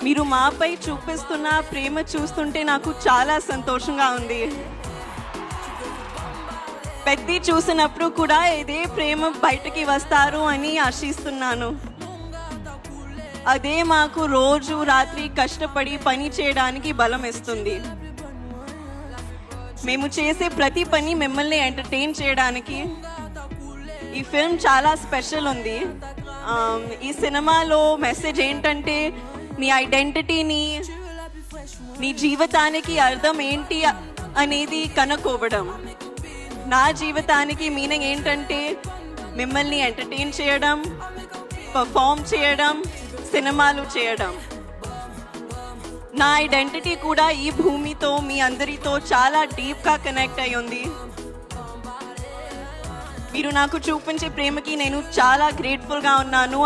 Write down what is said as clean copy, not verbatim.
మీరు మాపై చూపిస్తున్న ప్రేమ చూస్తుంటే నాకు చాలా సంతోషంగా ఉంది. పెద్ది చూసినప్పుడు కూడా ఇదే ప్రేమ బయటకి వస్తారు అని ఆశిస్తున్నాను. అదే మాకు రోజు రాత్రి కష్టపడి పని చేయడానికి బలం ఇస్తుంది. మేము చేసే ప్రతి పని మిమ్మల్ని ఎంటర్టైన్ చేయడానికి. ఈ ఫిల్మ్ చాలా స్పెషల్ ఉంది. ఈ సినిమాలో మెసేజ్ ఏంటంటే నీ ఐడెంటిటీని, నీ జీవితానికి అర్థం ఏంటి అనేది కనుక్కోవడం. నా జీవితానికి మీనింగ్ ఏంటంటే మిమ్మల్ని ఎంటర్టైన్ చేయడం, పర్ఫామ్ చేయడం, సినిమాలు చేయడం. నా ఐడెంటిటీ కూడా ఈ భూమితో, మీ అందరితో చాలా డీప్గా కనెక్ట్ అయి ఉంది. మీరు నాకు చూపించే ప్రేమకి నేను చాలా గ్రేట్ఫుల్గా ఉన్నాను.